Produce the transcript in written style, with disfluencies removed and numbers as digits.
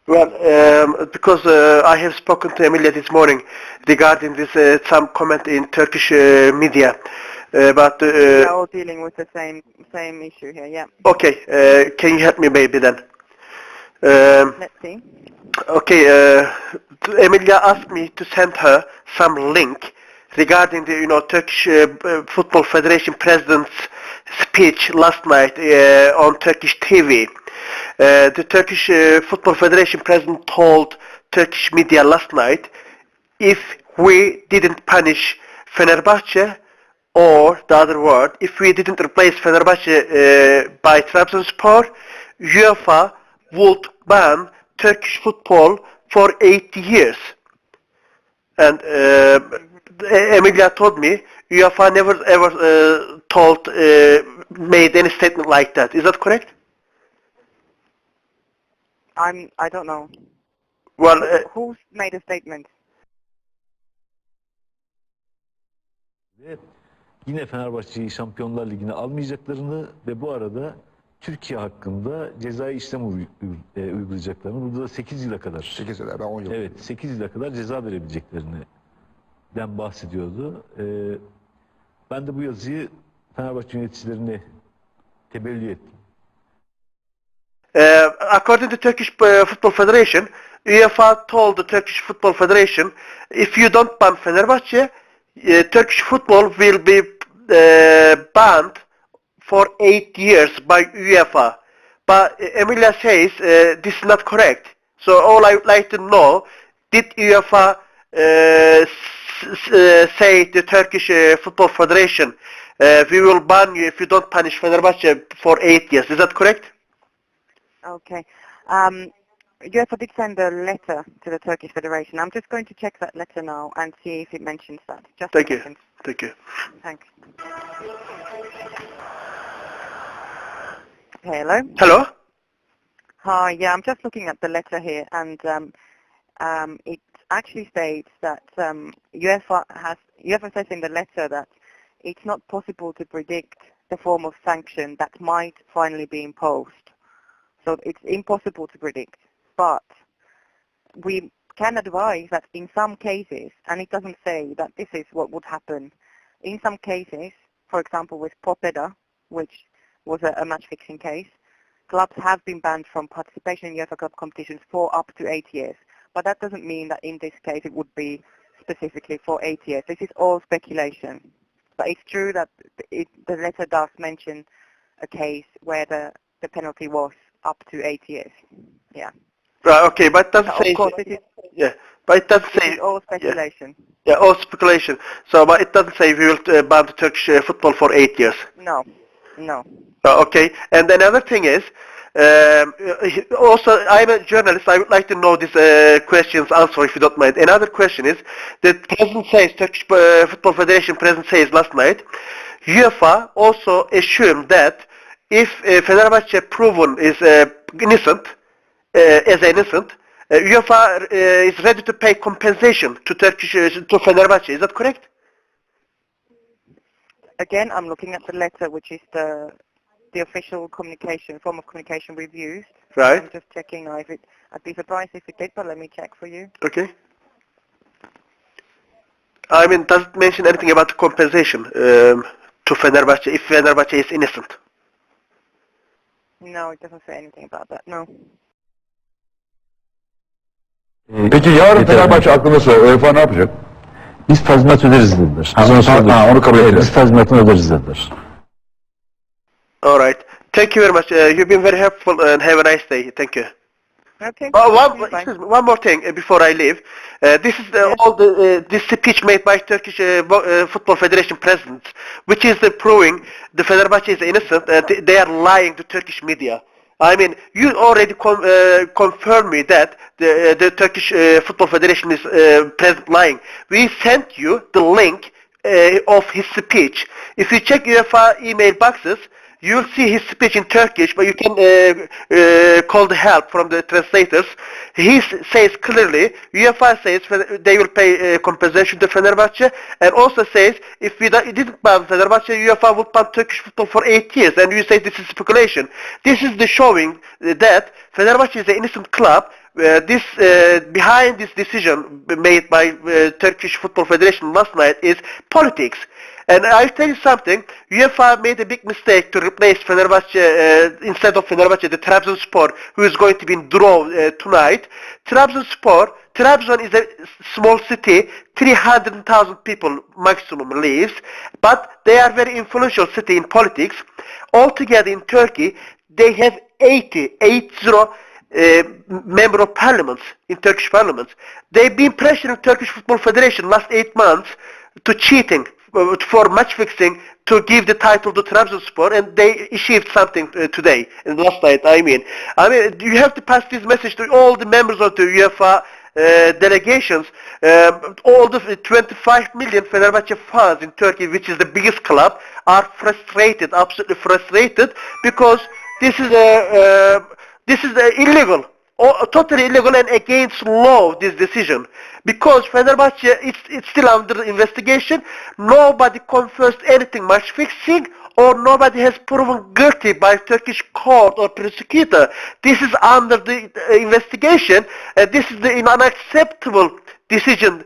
Well, because I have spoken to Emilia this morning regarding this some comment in Turkish media, but we're all dealing with the same issue here. Yeah. Okay, can you help me maybe then? Let's see. Okay, Emilia asked me to send her some link regarding the Turkish Football Federation president's speech last night on Turkish TV. The Turkish Football Federation president told Turkish media last night, if we didn't punish Fenerbahce, or the other word, if we didn't replace Fenerbahce by Trabzonspor, UEFA would ban Turkish football for 80 years. And Emilia told me UEFA never ever made any statement like that. Is that correct? I don't know. Well, who's made a statement? Yine Fenerbahçe'yi Şampiyonlar Ligi'ne almayacaklarını ve bu arada Türkiye hakkında cezai işlem uygulayacaklarını, burada da 8 yıla kadar. 8 yıla, ben 10 yıl. Evet, 8 yıla kadar ceza verebileceklerinden bahsediyordu. Ben de bu yazıyı Fenerbahçe yöneticilerine tebliğ ettim. According to Turkish Football Federation, UEFA told the Turkish Football Federation, if you don't ban Fenerbahce, Turkish football will be banned for 8 years by UEFA. But Emilia says this is not correct. So all I would like to know, did UEFA say to the Turkish Football Federation, we will ban you if you don't punish Fenerbahce for 8 years. Is that correct? Okay. UEFA did send a letter to the Turkish Federation. I'm just going to check that letter now and see if it mentions that. Just Thank a you. second. Thank you. Thanks. Hello? Hello? Hi, yeah, I'm just looking at the letter here, and it actually states that UEFA says in the letter that it's not possible to predict the form of sanction that might finally be imposed. So it's impossible to predict. But we can advise that in some cases, and it doesn't say that this is what would happen, in some cases, for example with Popeda, which was a match-fixing case, clubs have been banned from participation in UEFA Cup competitions for up to 8 years. But that doesn't mean that in this case it would be specifically for 8 years. This is all speculation. But it's true that the letter does mention a case where the penalty was up to 8 years. Yeah. Right, okay, but it doesn't say... Of course, it is, yeah, but it doesn't say... it's all speculation. Yeah, all speculation. So, but it doesn't say we will ban the Turkish football for 8 years. No, no. Okay, and another thing is, also, I'm a journalist, I would like to know this question's answer if you don't mind. Another question is, the president says, Turkish Football Federation president says last night, UEFA also assumed that if Fenerbahce proven is innocent, UEFA is ready to pay compensation to to Fenerbahce. Is that correct? Again, I'm looking at the letter, which is the official form of communication we've used. Right. I'm just checking now if I'd be surprised if it did, but let me check for you. Okay. I mean, does it mention anything about the compensation to Fenerbahce if Fenerbahce is innocent? No, it doesn't say anything about that, no. Peki yarın Fenerbahçe hakkında UEFA ne yapacak? Biz tazminat öderiz dediler. Onu kabul ederiz. Biz tazminatını öderiz dediler. All right. Thank you very much. You've been very helpful and have a nice day. Thank you. Okay. One more thing before I leave. This is this speech made by Turkish Football Federation president, which is proving the Fenerbahce is innocent and they are lying to Turkish media. I mean, you already confirmed me that the Turkish Football Federation is president lying. We sent you the link of his speech. If you check UEFA email boxes, you'll see his speech in Turkish, but you can call the help from the translators. He says clearly, UEFA says they will pay compensation to Fenerbahce, and also says if we didn't ban Fenerbahce, UEFA would ban Turkish football for 8 years, and you say this is speculation. This is the showing that Fenerbahce is an innocent club. Behind this decision made by Turkish Football Federation last night is politics. And I'll tell you something, UEFA made a big mistake to replace Fenerbahce, instead of Fenerbahce, the Trabzonspor, who is going to be in draw tonight. Trabzon is a small city, 300,000 people maximum lives, but they are very influential city in politics. Altogether in Turkey, they have 80 member of parliaments in Turkish parliaments. They've been pressuring Turkish Football Federation last 8 months to cheating, for match fixing, to give the title to Trabzonspor, and they achieved something today, and last night, I mean, you have to pass this message to all the members of the UEFA delegations. All the 25 million Fenerbahce fans in Turkey, which is the biggest club, are frustrated, absolutely frustrated, because this is illegal. Totally illegal and against law, this decision. Because Fenerbahce, it's still under investigation. Nobody confessed anything match fixing, or nobody has proven guilty by Turkish court or prosecutor. This is under the investigation. This is the unacceptable decision